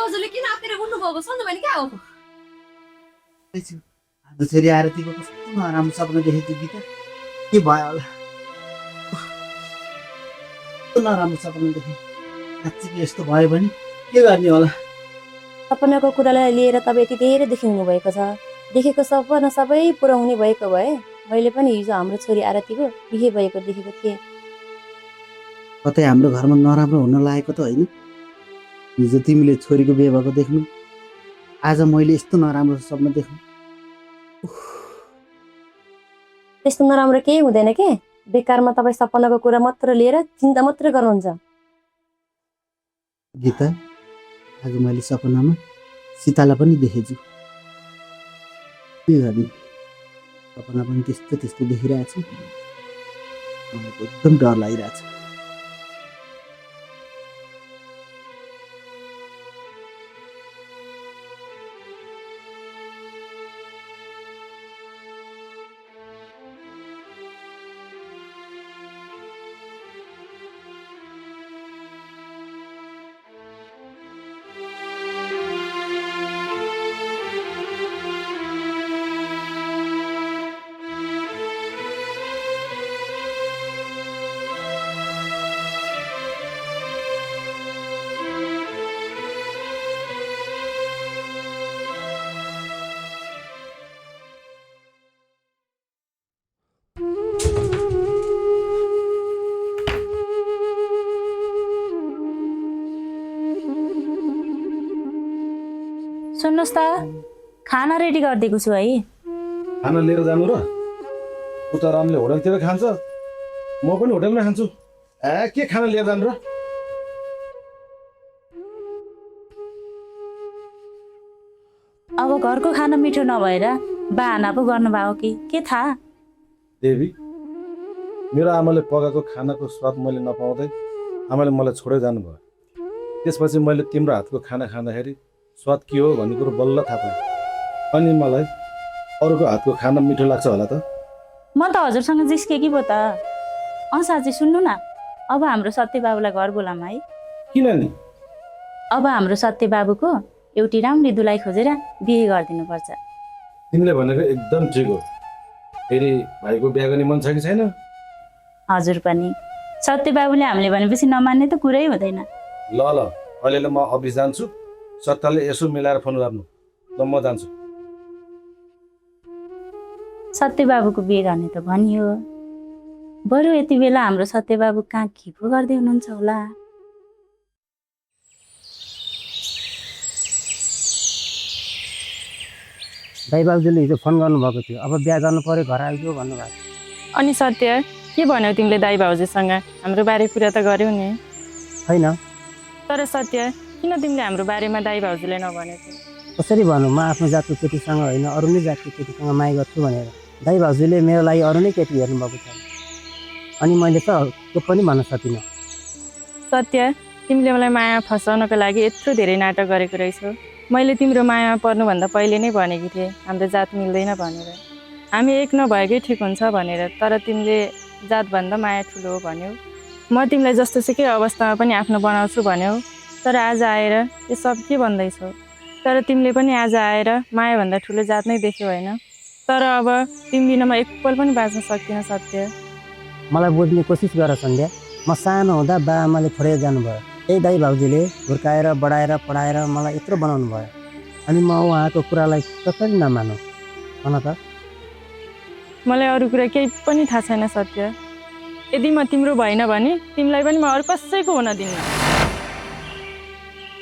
बाजुले किन आतेर उड्नु भएको सन्जो भने क्या हो हाम्रो छोरी आएर तिम्रो कस्तो नराम्रो सपना देखेको थियो गीता के भयो होला कस्तो नराम्रो सपना देखेँ साँच्चै यस्तो भयो भने के गर्ने होला सपनाको कुरालाई लिएर तपाईँ यति धेरै देखिनु भएको छ देखेको सपना सबै पुऱ्याउने भएको भए मैले पनि हिजो हाम्रो छोरी आरतीको बिहे भएको देखेको थिएँ। कतै हाम्रो घरमा नराम्रो हुन लागेको त होइन हिजो तिमीले छोरीको बिहे भएको देख्नु आज मैले यस्तो नराम्रो सपना देख्नु त्यस्तो नराम्रो केही हुँदैन के बेकारमा तपाईँ सपनाको कुरा मात्र लिएर चिन्ता मात्र गर्नुहुन्छ। गीता आज मैले सपनामा सीतालाई पनि देखेछु के गर्ने सपना पनि त्यस्तो त्यस्तो देखिरहेको छु मलाई त एकदम डर लागिरहेको छ। सुन्नुहोस् त खाना रेडी गरिदिएको छु है। खाना लिएर जानु र उता रामले होटलतिर खान्छ म पनि होटलमा खान्छु के खाना लिएर जानु र अब घरको खाना मिठो नभएर बाहना पो गर्नुभयो कि के थाहा। देवी मेरो आमाले पकाएको खानाको स्वाद मैले नपाउँदै आमाले मलाई छोडेर जानुभयो त्यसपछि मैले तिम्रो हातको खाना खाँदाखेरि स्वाद के हो भन्ने कुरो बल्ल थाहा पाएँ अनि मलाई अरूको हातको खाना मिठो लाग्छ होला त। म त हजुरसँग जिस्के कि पो त। साँच्चै सुन्नु न अब हाम्रो सत्य बाबुलाई घर बोलाम है। किन नि अब हाम्रो सत्य बाबुको एउटी राम्री दुलाई खोजेर बिहे गरिदिनु पर्छ। तिमीले भनेको एकदम ठिक हो फेरि भाइको बिहा गर्ने मन छ कि छैन। हजुर पनि सत्य बाबुले हामीले भनेपछि नमान्ने त कुरै हुँदैन। ल ल अहिले म अफिस जान्छु सत्ताले यसो मिलाएर फोन गर्नु ल म जान्छु। सत्य बाबुको बिहे गर्ने त भनियो बरु यति बेला हाम्रो सत्य बाबु कहाँ के पो गर्दै हुनुहुन्छ होला। दाइ बाबुले हिजो फोन गर्नुभएको थियो अब बिहा गर्नु पर्यो घर आइजो भन्नुभएको। अनि सत्य के भन्यौ तिमीले दाइ भाउजूसँग हाम्रो बारे कुरा त गर्यौ नि होइन तर सत्य किन तिमीले हाम्रो बारेमा दाइ भाउजूले नभनेको। कसरी भनौँ म आफ्नो जातको केटीसँग होइन अरू नै जातको केटीसँग माया गर्छु भनेर दाइ भाउजूले मेरो लागि अरू नै केटी हेर्नुभएको छ अनि मैले त त्यो पनि भन्न सकिनँ। सत्य तिमीले मलाई माया फसाउनको लागि यत्रो धेरै नाटक गरेको रहेछौ। मैले तिम्रो मायामा पर्नुभन्दा पहिले नै भनेकी थिएँ हाम्रो जात मिल्दैन भनेर हामी एक नभएकै ठिक हुन्छ भनेर तर तिमीले जातभन्दा माया ठुलो हो भन्यौ। म तिमीलाई जस्तो सुकै अवस्थामा पनि आफ्नो बनाउँछु भन्यौ तर आज आएर यो सब के भन्दैछौ। तर तिमीले पनि आज आएर मायाभन्दा ठुलो जात नै देख्यौ होइन। तर अब तिमी बिना म एक पल पनि बाँच्न सक्दिनँ सत्य। मलाई बुझ्ने कोसिस गर सन्ध्या म सानो हुँदा बा आमाले छोडेर जानुभयो त्यही दाइ भाउजूले हुर्काएर बढाएर पढाएर मलाई यत्रो बनाउनु भयो अनि म उहाँको कुरालाई कसरी नमानौँ भन त। मलाई अरू कुरा केही पनि थाहा छैन सत्य। यदि म तिम्रो भएन भने तिमीलाई पनि म अरू कसैको हुन दिन्न।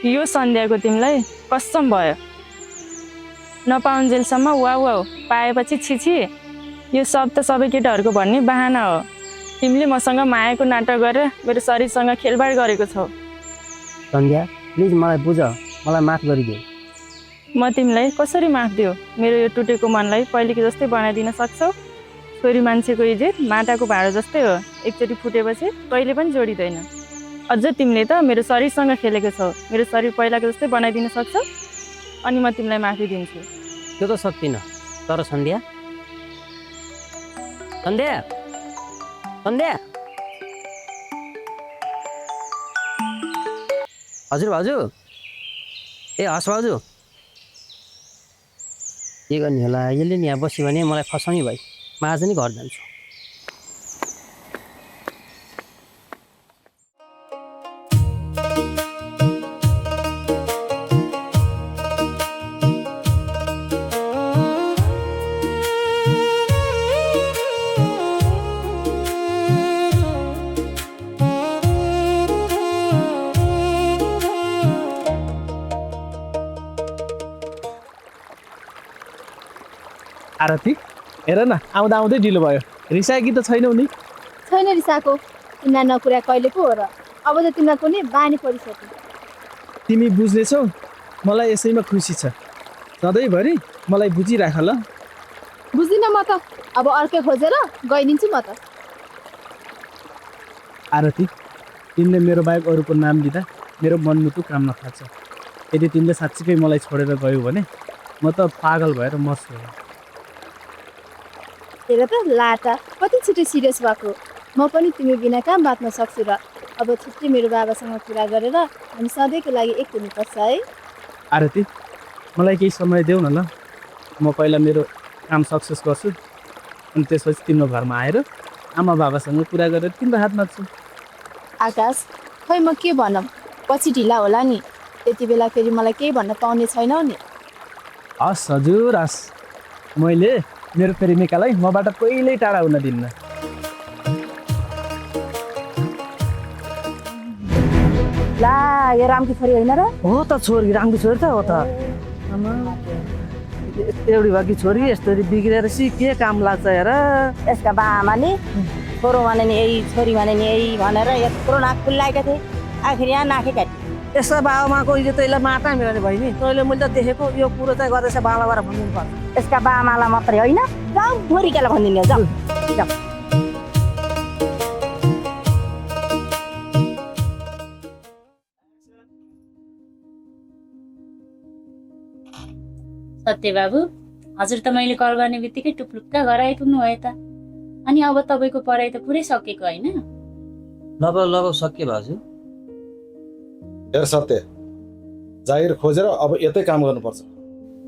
यो सन्ध्याको तिमीलाई कसम भयो नपाउन्जेलसम्म वाउ वाउ पाएपछि छिछि यो सब त सबै केटाहरूको भन्ने बहाना हो। तिमीले मसँग मायाको नाटक गरेर मेरो शरीरसँग खेलबाड गरेको छौ। सन्ध्या प्लिज मलाई बुझ मलाई माफ गरिदेऊ। म तिमीलाई कसरी माफ दियो मेरो यो टुटेको मनलाई पहिलेको जस्तै बनाइदिन सक्छौ। छोरी मान्छेको इज्जत माटाको भाँडो जस्तै हो एकचोटि फुटेपछि कहिले पनि जोडिँदैन। अझ तिमीले त मेरो शरीरसँग खेलेको छौ मेरो शरीर पहिलाको जस्तै बनाइदिन सक्छौ अनि म तिमीलाई माफी दिन्छु। त्यो त सक्दिनँ तर सन्ध्या सन्ध्या सन्ध्या हजुर भाउजू ए हस् भाउजू के गर्ने होला यसले नि यहाँ बस्यो भने मलाई फसाउने भयो म आज नै घर जान्छु आरती हेर न आउँदा आउँदै ढिलो भयो रिसाएकी त छैनौ नि छैन रिसाको तिमीलाई नकुरा कहिले पो हो र अब त तिमीलाई कुनै बानी परिसक्यो तिमी बुझ्दैछौ मलाई यसैमा खुसी छ सधैँभरि मलाई बुझिराख ल बुझ्दिनँ म त अब अर्कै खोजेर गइदिन्छु म त आरती तिमीले मेरो बाहेक अरूको नाम लिँदा मेरो मनमुटु काम नथाल्छ यदि तिमीले साँच्चीकै मलाई छोडेर गयौ भने म त पागल भएर मर्छु हेर त लाटा कति छिटो सिरियस भएको म पनि तिमी बिना काम बाँच्न सक्छु र अब छुट्टै मेरो बाबासँग कुरा गरेर हामी सधैँको लागि एक हुनुपर्छ है आरती मलाई केही समय देऊ न ल म पहिला मेरो काम सक्सेस गर्छु अनि त्यसपछि तिम्रो घरमा आएर आमा बाबासँग कुरा गरेर तिम्रो हात माग्छु आकाश खै म के भनौँ पछि ढिला होला नि त्यति बेला फेरि मलाई केही भन्न पाउने छैनौ नि हस् हजुर हस् मैले मेरो प्रेमिकालाई मबाट कहिल्यै टाढा हुन दिन्न ला यो रामकी छोरी होइन र हो त छोरी राम्रो छोरी त हो त एउटी भएकी छोरी यस्तरी बिग्रेर के काम लाग्छ हेर यसका बाआमाले छोरो भने नि यही छोरी भने नि यही भनेर यत्रो नाक फुल्लाएका थिए आखिर यहाँ नाकै काटी यसो बाबामाको यो त यसलाई माटा मेरो भयो नि तैँले मैले त देखेको यो कुरो चाहिँ गर्दैछ बाबाबाट भनिदिनु पर्छ यसका बाआमालाई मात्रै होइन जाउँ छोरीकालाई भनिदिनु जाउँ जाउँ सत्य बाबु हजुर त मैले कल गर्ने बित्तिकै टुप्लुक्का घर आइपुग्नु भयो त अनि अब तपाईँको पढाइ त पुरै सकेको होइन लगभग सक्यो भाउजू हेर सत्य जागिर खोजेर अब यतै काम गर्नुपर्छ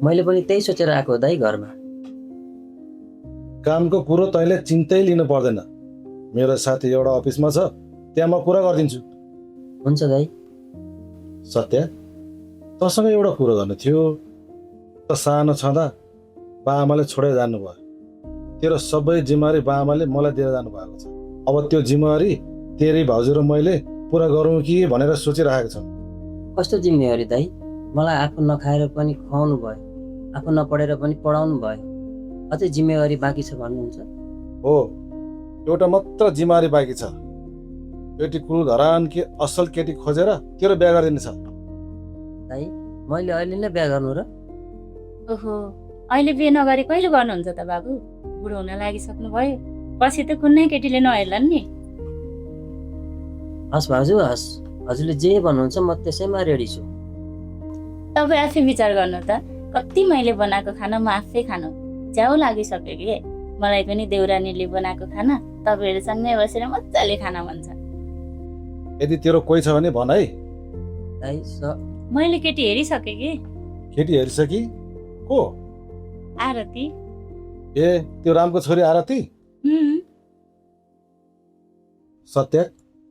मैले पनि त्यही सोचेर आएको दाइ घरमा कामको कुरो तैँले चिन्तै लिनु पर्दैन मेरो साथी एउटा अफिसमा छ त्यहाँ म कुरा गरिदिन्छु हुन्छ दाइ सत्य तँसँग एउटा कुरो गर्नु थियो त सानो छँदा बाआमाले छोडेर जानुभयो तेरो सबै जिम्मेवारी बाआमाले मलाई दिएर जानुभएको छ अब त्यो जिम्मेवारी तेरी भाउजू र मैले पुरा गरौँ कि भनेर सोचिरहेको छौँ कस्तो जिम्मेवारी दाइ मलाई आफू नखाएर पनि खुवाउनु भयो आफू नपढेर पनि पढाउनु भयो अझै जिम्मेवारी बाँकी छ भन्नुहुन्छ हो एउटा मात्र जिम्मेवारी बाँकी छ केटी कुल धरान कि असल केटी खोजेर तेरो बिहा गरिदिनु छ दाइ मैले अहिले नै बिहा गर्नु र ओहो अहिले बिहे नगरी कहिले गर्नुहुन्छ त बाबु बुढो हुन लागिसक्नु भयो पछि त कुनै केटीले नहेर्ला नि हस् भाउजू हस् हजुरले जे भन्नुहुन्छ म त्यसैमा रेडी छु तपाईँ आफै विचार गर्नु त कति मैले बनाएको खाना म आफै खानु च्याउ लागिसक्यो कि मलाई पनि देउरानीले बनाएको खाना तपाईँहरू सँगै बसेर मजाले खाना भन्छ यदि तेरो कोही छ भने भन है दाइ मैले केटी हेरिसकेँ कि केटी हेरिसकी को आरती ए त्यो रामको छोरी आरती सत्य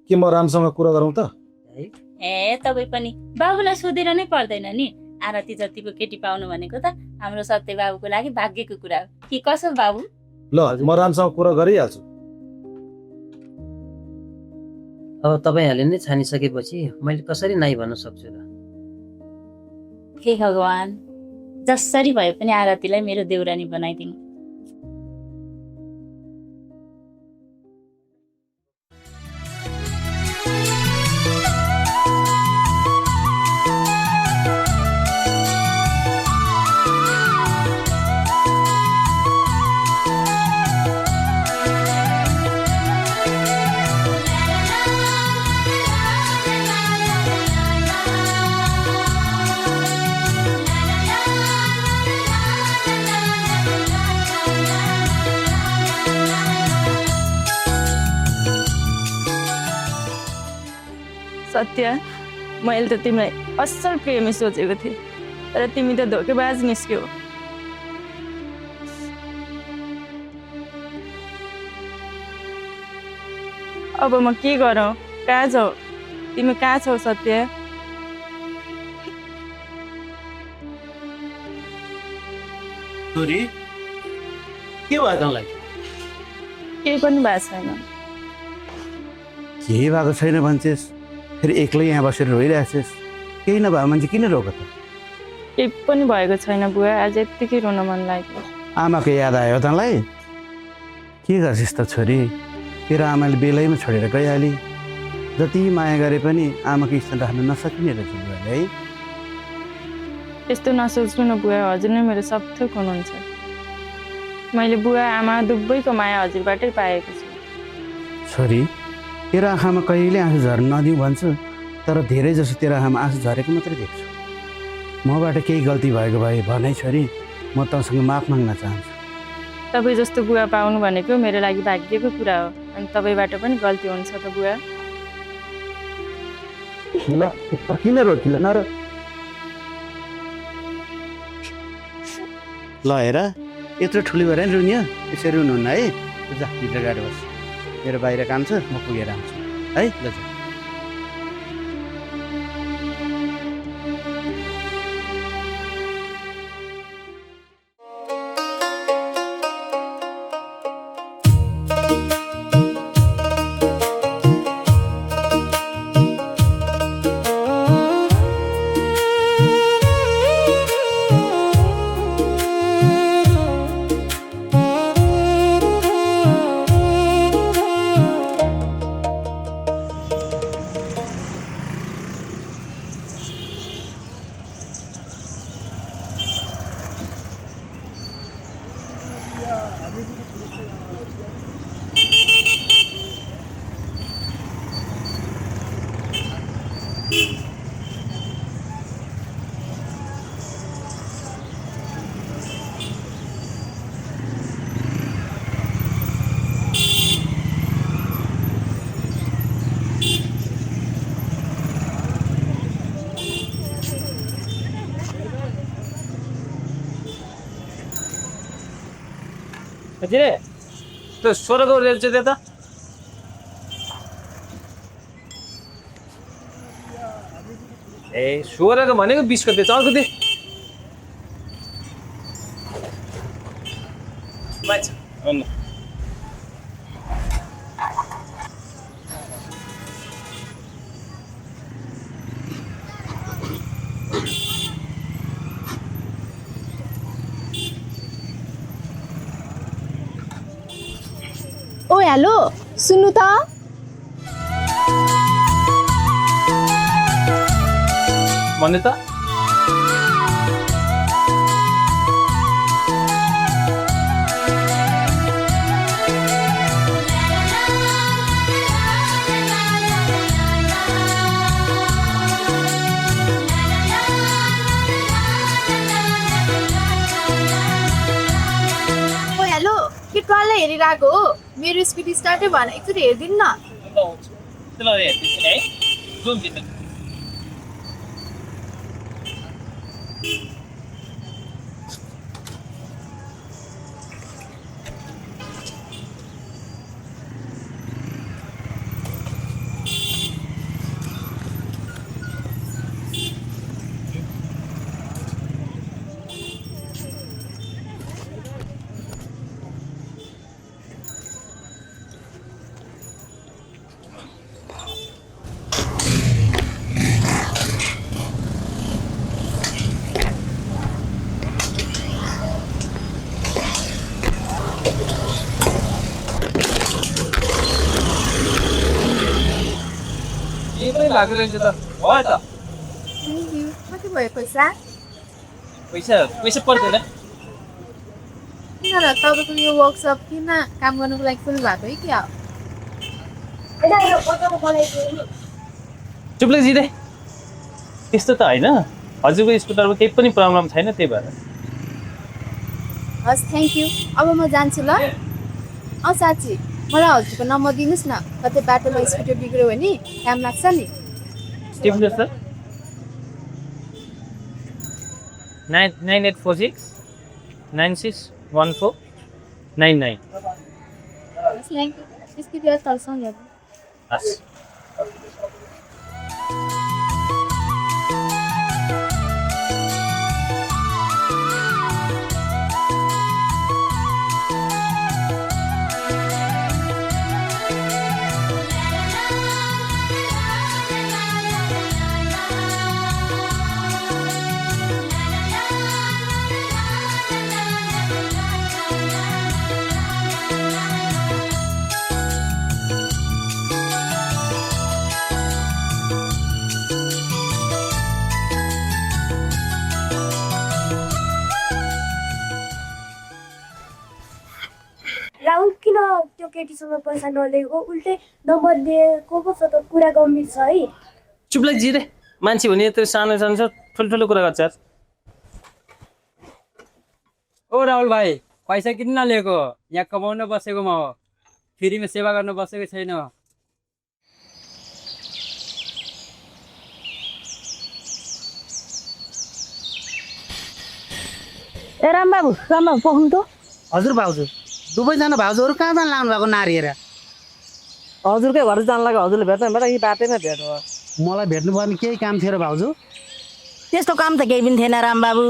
के म रामसँग कुरा गरौँ त ए तपाईँ पनि बाबुलाई सोधेर नै पर्दैन नि आरती जतिको केटी पाउनु भनेको त हाम्रो सत्य बाबुको लागि भाग्यको कुरा हो कि कसो बाबु ल म रामसँग कुरा गरिहाल्छु अब तपाईँहरूले नै छानिसकेपछि मैले कसरी नाइ भन्न सक्छु र हे भगवान् जसरी भए पनि आरतीलाई मेरो देउरानी बनाइदिनु सत्य मैले त तिमीलाई असल प्रेमी सोचेको थिएँ तर तिमी त धोकेबाज निस्क्यौ। अब म के गरौँ? कहाँ छौ तिमी? कहाँ छौ सत्य? छोरी के भयो तँलाई? केही पनि भएको छैन। केही भएको छैन भन्छेस्, फेरि एक्लै यहाँ बसेर रोइरहेछेस्। केही नभए मान्छे किन रोक त? केही पनि भएको छैन बुवा, आज यत्तिकै रुन मन लाग्यो। आमाको याद आयो तँलाई? के गर्छिस् त छोरी? तेरो आमाले बेलैमा छोडेर गइहाली। जति माया गरे पनि आमाको स्थान राख्न नसकिने रहेछ बुवाले है। त्यस्तो नसोच्नु न बुवा, हजुर नै मेरो सब थोक हुनुहुन्छ। मैले बुवा आमा दुवैको माया हजुरबाटै पाएको छु। छोरी, तेरो आँखामा कहिले आँसु झर्न नदिउँ भन्छु, तर धेरै जसो तेरो आँखामा आँसु झरेको मात्रै देख्छु। मबाट केही गल्ती भएको भए भनै छोरी, म तँसँग माफ माग्न चाहन्छु। तपाईँ जस्तो बुवा पाउनु भनेको मेरो लागि भाग्यको कुरा हो, अनि तपाईँबाट पनि गल्ती हुन्छ त बुवा। किन रोकिल नर? ल हेर, यत्रो ठुलो भएर नि रुनियो, यसरी रुनुहुन्न है। जा भित्र गाडी बस, मेरो बाहिर काम छ, म पुगेर आउँछु है। ल जा। हजुर त्यो 16को रेल चाहिँ त्यता ए 16को भनेको 20 को त्यो अर्को दे माछ अन्न ओ हेलो सुन्नु त भन्ने त ओ हेलो के ट्वाललाई हेरिरहेको हो मेरो स्पिड स्टार्टै भएन एकचोटि हेरिदिनु न ल हेर्दिछु है जुम भित्र लाग्यो रहेछ त भयो त थ्याङ्क यू कति भयो पैसा पैसा पर्दैन किन र तपाईँको यो वर्कसप किन काम गर्नुको लागि खोल्नु भएको है क्या चुप्लै जिँदै त्यस्तो त होइन हजुरको स्कुटरमा केही पनि प्रब्लम छैन त्यही भएर हस् थ्याङ्क यू अब म जान्छु ल साँच्ची मलाई हजुरको नम्बर दिनुहोस् न कतै बाटोमा स्कुटर बिग्रियो भने काम लाग्छ नि टिप्नु सर 9846 961499 इसकी व्यवस्था सँगै हस् राहुल किन त्यो केटीसँग पैसा नलिएको उल्टै नम्बर दिएको पो छ त कुरा गम्भीर छ है चुपलाई जिरे मान्छे भने यत्रो सानो सानो छ ठुल्ठुलो कुरा गर्छ ओ राहुल भाइ पैसा किन नलिएको यहाँ कमाउन बसेको म हो फ्रीमा सेवा गर्न बसेको छैन ए रामबाबु पख्नु त हजुर भाउजू दुवैजना भाउजूहरू कहाँ जान लाग्नु भएको नारिएर हजुरकै घर जान लाग्यो हजुरले भेट्नु बेटा यी बाटैमा भेट हो मलाई भेट्नुपर्ने केही काम थियो र भाउजू त्यस्तो काम त केही पनि थिएन रामबाबु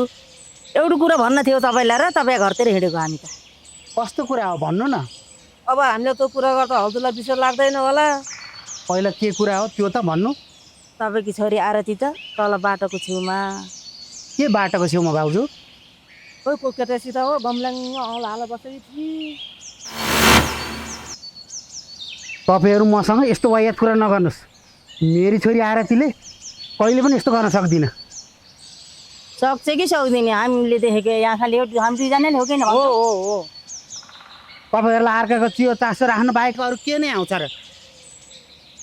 एउटा कुरा भन्न थियो तपाईँलाई र तपाईँ घरतिर हिँडेको हामी त कस्तो कुरा हो भन्नु न अब हामीले त्यो कुरा गर्दा हजुरलाई विश्वास लाग्दैन होला पहिला के कुरा हो त्यो त भन्नु तपाईँकी छोरी आरती त तल बाटोको छेउमा के बाटोको छेउमा भाउजू कोही को केटासित हो बम्ल्याङ औँला हाल बसेकी थिए तपाईँहरू मसँग यस्तो वायात कुरा नगर्नुहोस् मेरी छोरी आरतीले कहिले पनि यस्तो गर्न सक्दिनँ सक्छ कि सक्दिनँ हामीले देखेको यहाँ खालि हामी दुईजनाले हो कि हो हो हो तपाईँहरूलाई अर्काको चियो चासो राख्नु बाहेक अरू के नै आउँछ र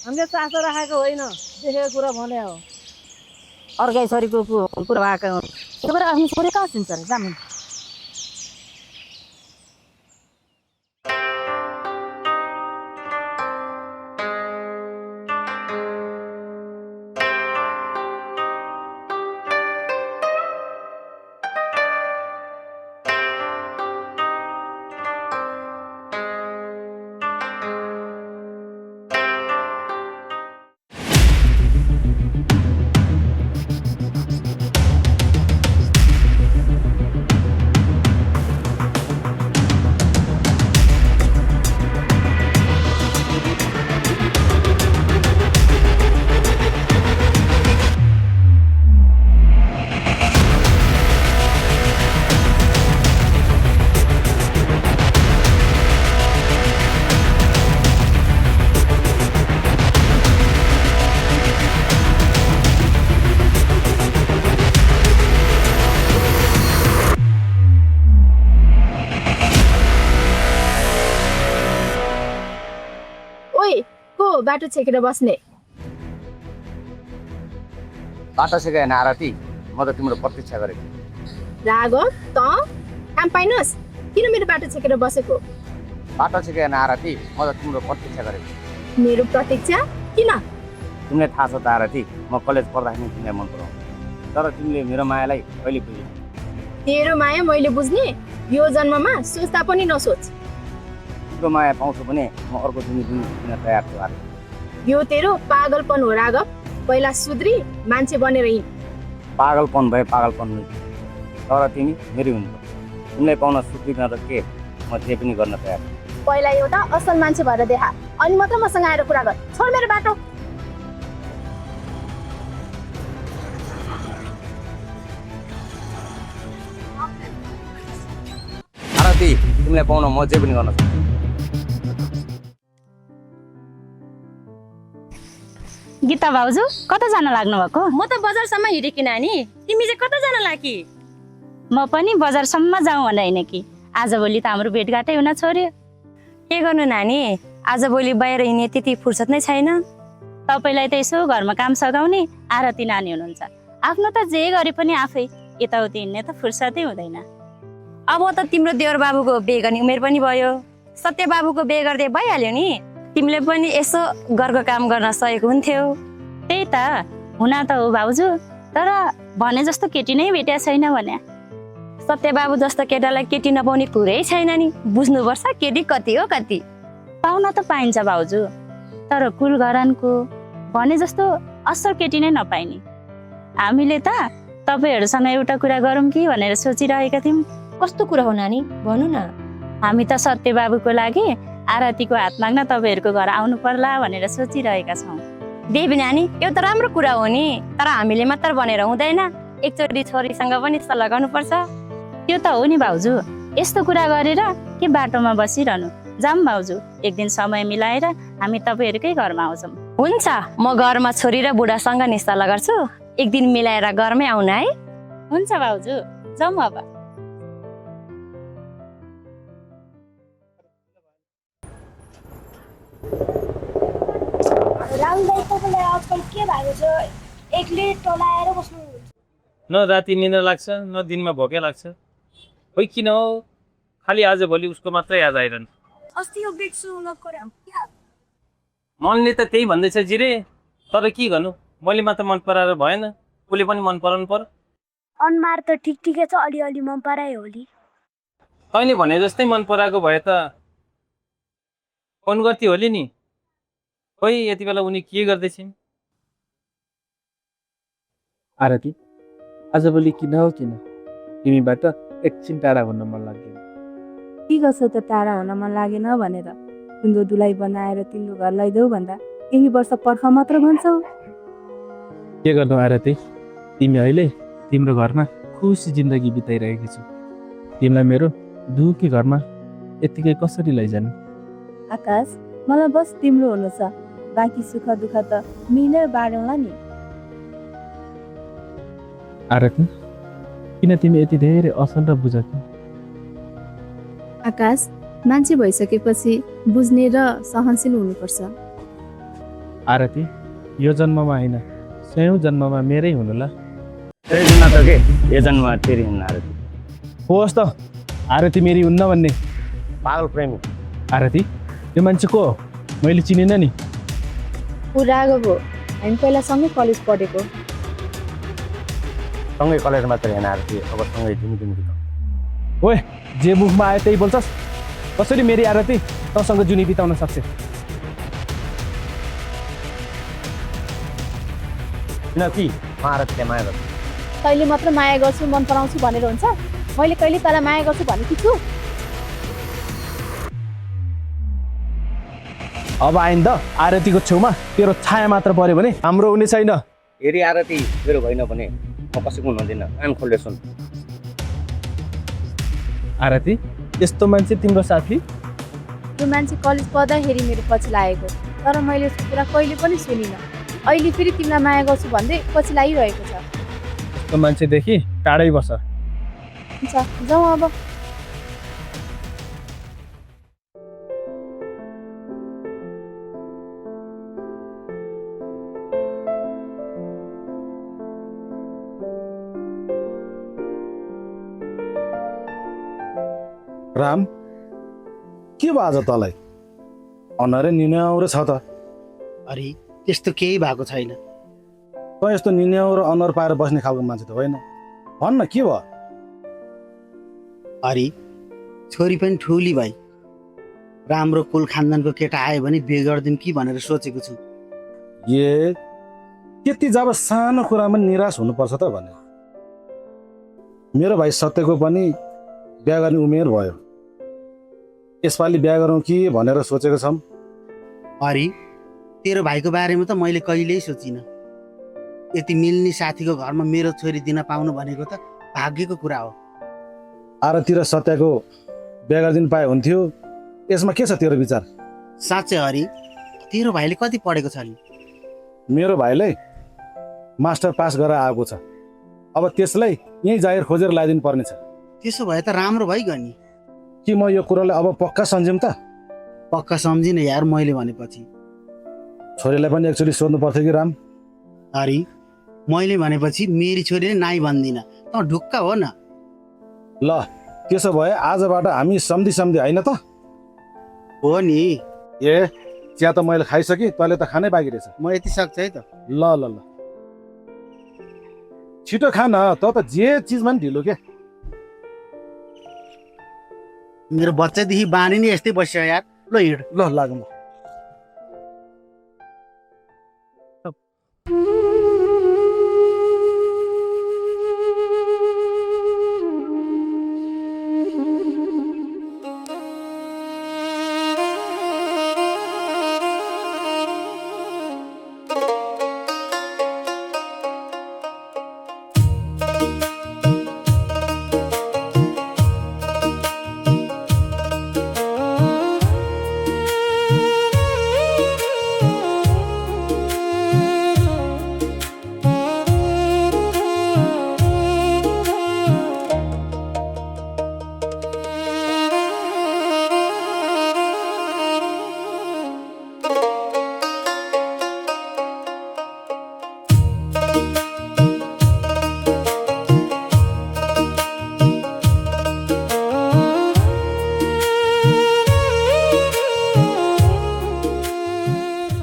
हामीले चासो राखेको होइन देखेको कुरा भने हो अर्कै छोरीको कुरा भएको त्यो कुरा आफ्नो छोरी कहाँ चिन्छ र जानु बाटो छेकेर बस्ने बाटो छेकेर आरती म त तिम्रो प्रतीक्षा गरेको राघव त काम पाइनस् किन मेरो बाटो छेकेर बसेको बाटो छेकेर आरती म त तिम्रो प्रतीक्षा गरेको मेरो प्रतीक्षा किन तिमीलाई थाहा छ त आरती म कलेज पढ्दाखेरि तिमीलाई मन पराउँछु तर तिमीले मेरो मायालाई कहिले बुझ्यौ तेरो माया मैले बुझ्ने यो जन्ममा सोच्दा पनि नसोच तिम्रो माया पाउँछु भने म अर्को जिन्दगी दिन तयार छु आरती यो तेरो पागलपन हो राघव पहिला सुध्री मान्छे बनेर हिँड पागलपन भए पागलपन नै तर तिमी मेरी हुन्छ तिमीलाई पाउन सुध्रिन त के म जे पनि गर्न तयार पहिला एउटा असल मान्छे भएर देखा अनि मात्र मसँग आएर कुरा गर छोड मेरो बाटो आरती तिमीलाई पाउन म जे पनि गर्न सक्छु गीता भाउजू कता जान लाग्नु भएको म त बजारसम्म हिँडेकी नानी तिमी चाहिँ कता जान लागि म पनि बजारसम्म जाउँ भने होइन कि आजभोलि त हाम्रो भेटघाटै हुन छोड्यो के गर्नु नानी आजभोलि बाहिर हिँड्ने त्यति फुर्सद नै छैन तपाईँलाई त यसो घरमा काम सघाउने आरती नानी हुनुहुन्छ आफ्नो त जे गरे पनि आफै यताउति हिँड्ने त फुर्सदै हुँदैन अब त तिम्रो देवर बाबुको बिहे गर्ने उमेर पनि भयो सत्य बाबुको बिहे गर्दै भइहाल्यो नि तिमीले पनि यसो घरको काम गर्न सकेको हुन्थ्यो त्यही त हुन त हो भाउजू तर भने जस्तो केटी नै भेटेको छैन भने। सत्यबाबु जस्तो केटालाई केटी नपाउने कुरै छैन नि। बुझ्नुपर्छ केटी कति हो कति। पाउन त पाइन्छ भाउजू, तर कुल घरानको भने जस्तो असल केटी नै नपाइने। हामीले त तपाईँहरूसँग एउटा कुरा गरौँ कि भनेर सोचिरहेका थियौँ। कस्तो कुरा हो नानी भन्नु न। हामी त सत्यबाबुको लागि आरतीको हात माग्न तपाईँहरूको घर आउनु पर्ला भनेर सोचिरहेका छौँ। देवी नानी यो त राम्रो कुरा हो नि, तर हामीले मात्र भनेर हुँदैन, एकचोटि छोरीसँग पनि सल्लाह गर्नुपर्छ। त्यो त हो नि भाउजू, यस्तो कुरा गरेर के बाटोमा बसिरहनु। जाऊँ भाउजू, एक दिन समय मिलाएर हामी तपाईँहरूकै घरमा आउँछौँ। हुन्छ, म घरमा छोरी र बुढासँग नि सल्लाह गर्छु, एक दिन मिलाएर घरमै आउनु है। हुन्छ भाउजू, जाऊँ अब। राहुल दाइ तपाईँलाई आजकल के भएको छ? एक्लै टलाएर बस्नुहुन्छ। न राति निद्रा लाग्छ न दिनमा भोकै लाग्छ। खोइ किन हो, खालि आजभोलि उसको मात्रै याद आइरहनु। अस्ति यो बेच्छु नगरौँ। मनले त त्यही भन्दैछ जिरे, तर के गर्नु, मैले मात्र मन पराएर भएन, उसले पनि मन पराउनु पर्यो। अनुहार त ठिकै छ, अलिअलि मन परायो होली। तैँले भने जस्तै मन पराएको भए त फोन गर्थी होली नि। खोइ यति बेला उनी के गर्दैछिन्? आरती, आजभोलि किन हो किन तिमीबाट एकछिन टाढा हुन मन लाग्दैन? के गर्छ त टाढा हुन मन लागेन भनेर? तिम्रो दुलाई बनाएर तिम्रो घर लैदेऊ भन्दा केही वर्ष पर्ख मात्र भन्छौ। के गर्नु आरती, तिमी अहिले तिम्रो घरमा खुसी जिन्दगी बिताइरहेकी छु। तिमीलाई मेरो दुःखी घरमा यतिकै कसरी लैजानु? आकाश, मलाई बस तिम्रो हुनु छ, बाँकी सुख दुःख त मिलेर बाँडौँला नि। आरती, किन तिमी यति धेरै असल र बुझकी? आकाश, मान्छे भइसकेपछि बुझ्ने र सहनशील हुनुपर्छ। आरती, यो जन्ममा होइन, 100औं जन्ममा मेरै हुनु ल। त्यही दिन त के यो जन्ममा तेरी हुन्न आरती। होस् त, आरती मेरी हुन्न भन्ने पागल प्रेमी। आरती, यो मान्छे को हो? मैले चिनेन नि। ऊ राघव हो, हामी पहिला सँगै कलेज पढेको। सँगै कलेज मात्र होइन आरती, अब सँगै तिमी बिताउ। ओए, जे मुखमा आयो त्यही बोल्छस्? कसरी मेरी आरती तँसँग जुनी बिताउन सक्छ? किनकि म आरतीलाई माया गर्छु। तैँले मात्र माया गर्छु मन पराउँछु भनेर हुन्छ? मैले कहिले तँलाई माया गर्छु भनेकी छु? अब आइन्दा आरतीको छेउमा तेरो छाया मात्र पर्यो भने हाम्रो हुने छैन। हेरी आरती मेरो होइन भने म कसैको हुँदिनँ, कान खोलेर सुन। आरती, यस्तो मान्छे तिम्रो साथी? यो मान्छे कलेज पढ्दाखेरि मेरो पछि लागेको, तर मैले उसको कुरा कहिले पनि सुनिनँ। अहिले फेरि तिमीलाई माया गर्छु भन्दै पछि लागिरहेको छ। यस्तो मान्छेदेखि टाढै बस। हुन्छ, जाउँ अब। राम, के भयो आज तँलाई? अनुहारै निन्याउरो छ त। अरे त्यस्तो केही भएको छैन। त यस्तो निन्याउरो अनुहार पाएर बस्ने खालको मान्छे त होइन। भन्न के भयो? अरे छोरी पनि ठुली भाइ, राम्रो कुल खानदानको केटा आयो भने बिहे गरिदिउँ कि भनेर सोचेको छु। ए, त्यति जब सानो कुरामा निराश हुनुपर्छ त भने? मेरो भाइ सत्यको पनि बिहा गर्ने उमेर भयो, यसपालि बिहा गरौँ कि भनेर सोचेको छौँ। अरे तेरो भाइको बारेमा त मैले कहिल्यै सोचिनँ। यति मिल्ने साथीको घरमा मेरो छोरी दिन पाउनु भनेको त भाग्यको कुरा हो। आरती र सत्यको बिहा गरिदिनु पाए हुन्थ्यो, यसमा के छ तेरो विचार? साँच्चै हरि, तेरो भाइले कति पढेको छ नि? मेरो भाइले मास्टर पास गरेर आएको छ, अब त्यसलाई यहीँ जागिर खोजेर ल्याइदिनु पर्नेछ। त्यसो भए त राम्रो भइगयो नि। कि म यो कुरालाई अब पक्का सम्झौँ त? पक्का सम्झिनँ यार मैले भनेपछि। छोरीलाई पनि एकचोटि सोध्नु पर्थ्यो कि राम। अरे मैले भनेपछि मेरी छोरीले नाइ भन्दिनँ, त ढुक्क हो न। ल त्यसो भए आजबाट हामी सम्धि होइन त? हो नि। ए, चिया त मैले खाइसकेँ, तैँले त खानै बाँकी रहेछ। म यति सक्छु है त। ल ल ल। छिटो खान त जे चिजमा नि ढिलो क्या। मेरो बच्चादेखि बानी नै यस्तै बस्यो यार। ल हिँड। ल लाग म।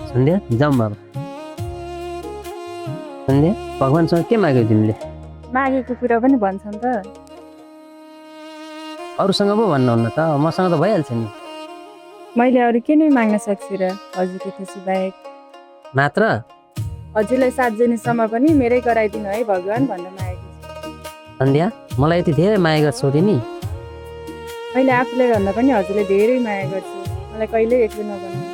सन्ध्या जाउँ बाबा। सन्ध्या भगवान्सँग के माग्यौ तिमीले? मागेको कुरा पनि भन्छन् त। अरूसँग पो भन्नुहुन्न त, मसँग त भइहाल्छ नि। मैले अरू के नै माग्न सक्छु र हजुरको खुसी बाहेक। मात्र हजुरलाई 7 जनीसम्म पनि मेरै गराइदिनु है भगवान् भनेर मागेको छु। सन्ध्या मलाई यति धेरै माया गर्छौ तिमी? मैले आफूलाई भन्दा पनि हजुरले धेरै माया गर्छु। मलाई कहिल्यै एक्लो नबनाउनु।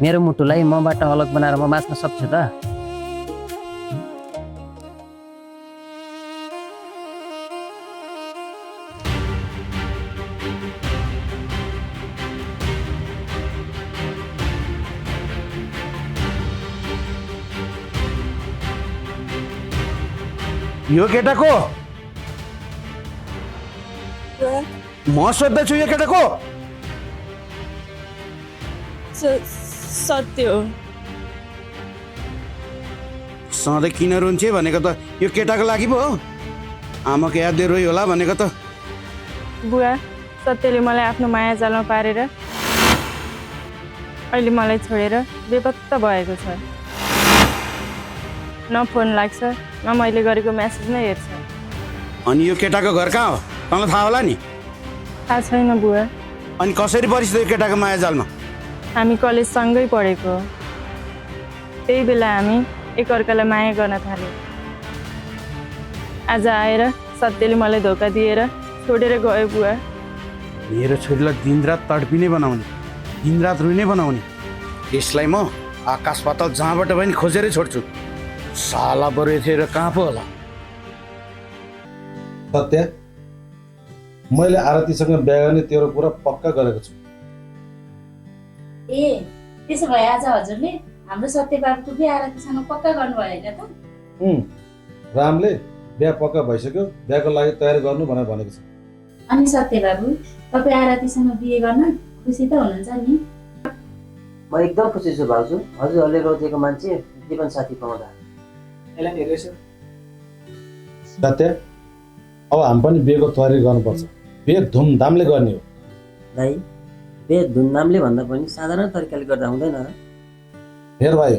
मेरो मुटुलाई मबाट अलग बनाएर म बाँच्न सक्छु त? यो केटाको म सोध्दैछु, यो केटाको सत्य हो। सधैँ किन रुन्छे भनेको त यो केटाको लागि पो हो। आमाको याद रोइ होला भनेको त। बुवा सत्यले मलाई आफ्नो माया जालमा पारेर अहिले मलाई छोडेर बेपत्ता भएको छ। न फोन लाग्छ न मैले गरेको मेसेज नै हेर्छ। अनि यो केटाको घर कहाँ हो तँलाई थाहा होला नि? थाहा छैन बुवा। अनि कसरी परिस् यो केटाको माया जालमा? हामी कलेज सँगै पढेको। त्यही बेला हामी एकअर्कालाई माया गर्न थाल्यौँ। आज आएर सत्यले मलाई धोका दिएर छोडेर गयो बुवा। मेरो छोरीलाई दिनरात तडपिने बनाउने, दिनरात रुने बनाउने, यसलाई म आकाश पाताल जहाँबाट पनि खोजेरै छोड्छु। साला बरु यतिखेर कहाँ पो होला? सत्य मैले आरतीसँग बिहा गर्ने तेरो कुरा पक्का गरेको छु। ए त्यसो भए आज हजुरले हाम्रो सत्य बाबुको बिहा आरतीसँग पक्का गर्नुभयो होइन त? रामले बिहा पक्का भइसक्यो, बिहाको लागि तयारी गर्नु भनेर भनेको छ। अनि सत्य बाबु तपाईँ आरतीसँग बिहे गर्न खुसी त हुनुहुन्छ नि? म एकदम खुसी छु भाउजू। हजुरहरूले रोजेको मान्छे जीवन साथी पाउँदा। सत्य अब हामी पनि बिहेको तयारी गर्नुपर्छ। बिहे धुमधामले गर्ने हो। दाइ बिहे धुमधामले भन्दा पनि साधारण तरिकाले गर्दा हुँदैन र? हेर भाइ,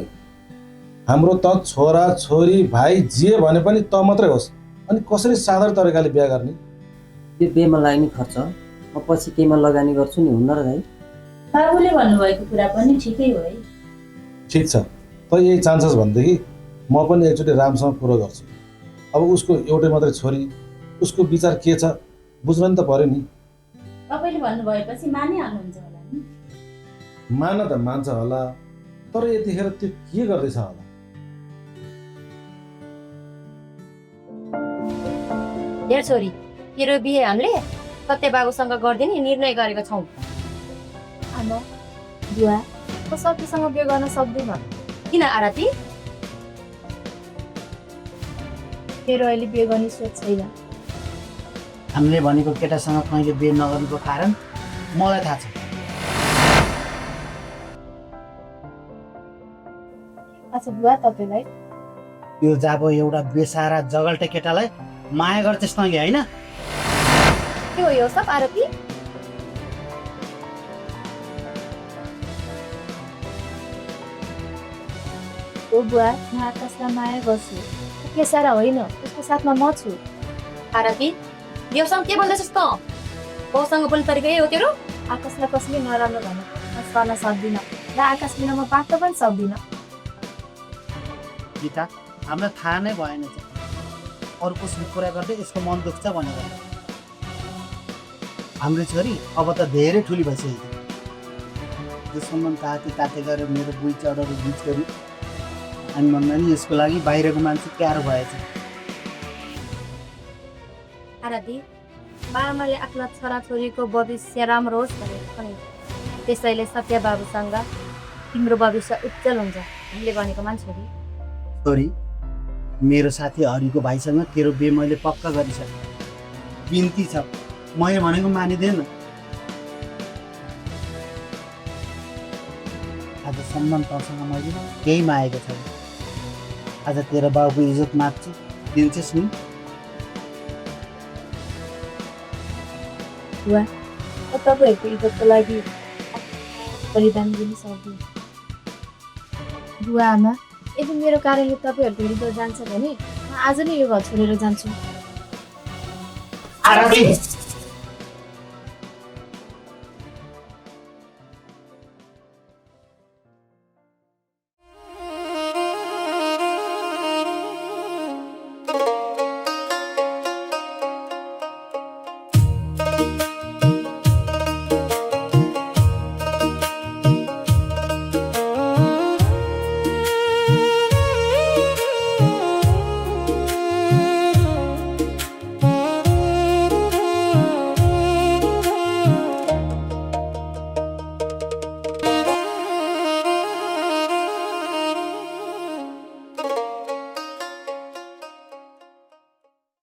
हाम्रो त छोरा छोरी भाइ जे भने पनि त मात्रै होस्। अनि कसरी साधारण तरिकाले बिहा गर्ने? त्यो बिहेमा लाग्ने खर्च म पछि केहीमा लगानी गर्छु नि, हुन्न र दाइ? बाबुले भन्नुभएको कुरा पनि ठिकै हो है। ठिक छ, त यही चान्सेस भनेदेखि म पनि एकचोटि रामसँग कुरो गर्छु। अब उसको एउटै मात्रै छोरी, उसको विचार के छ बुझ्नु नि त पर्यो नि। तपाईँले भन्नुभएपछि मानिहाल्नुहुन्छ होला नि? मान त मान्छ होला, तर यतिखेर त्यो के गर्दैछ होला? हेर छोरी, तेरो बिहे हामीले सत्य बाबुसँग गरिदिने निर्णय गरेको छौँ। आमा बुवा म सत्यसँग बिहे गर्न सक्दिनँ। किन आरती? मेरो अहिले बिहे गर्ने सोच छैन। हामीले भनेको केटासँग कहिले बिहे नगर्नुको कारण मलाई थाहा छ। अच्छा बुवा तपाईँलाई यो जाब एउटा बेसारा जगल्टे केटालाई माया गर्छस् तँले होइन? के हो यो सब आरती? ओ बुवा म आकाशलाई माया गर्छु। के सारा होइन, उसको साथमा म छु। आरती देवसँग के बोल्दैछस् त? बाउसँग बोल्ने तरिका यही हो तेरो? आकाशलाई कसले नराम्रो भने म सहन सक्दिनँ र आकाश बिना म बाँच्न पनि सक्दिनँ। गीता, हामीलाई थाहा नै भएन चाहिँ अरू कोसँग कुरा गर्दै यसको मन दुख्छ भनेर। हाम्रो छोरी अब त धेरै ठुली भइसकेको यो सम्बन्ध ताते गरेर मेरो बुई चढेर बिच गरी अनि भन्दा नि यसको लागि बाहिरको मान्छे प्यारो भएछ। आरती बाबाले आफ्ना छोराछोरीको भविष्य राम्रो होस् भनेर पनि त्यसैले सत्य बाबुसँग तिम्रो भविष्य उज्जवल हुन्छ हामीले भनेको मान्छेरी। छोरी, मेरो साथी हरिको भाइसँग तेरो बे मैले पक्का गरिसकेँ। बिन्ती छ, मैले भनेको मानिँदैन। आजसम्म तँसँग मैले केही मागेको छैन। आज तेरो बाबुको इज्जत माग्छु, दिन्छस् नि? बुवा, म तपाईँहरूको इज्जतको लागि बलिदान दिन सक्दिनँ। बुवा आमा, यदि मेरो कारणले तपाईँहरूको इज्जत जान्छ भने म आज नै यो घर छोडेर जान्छु। आरती!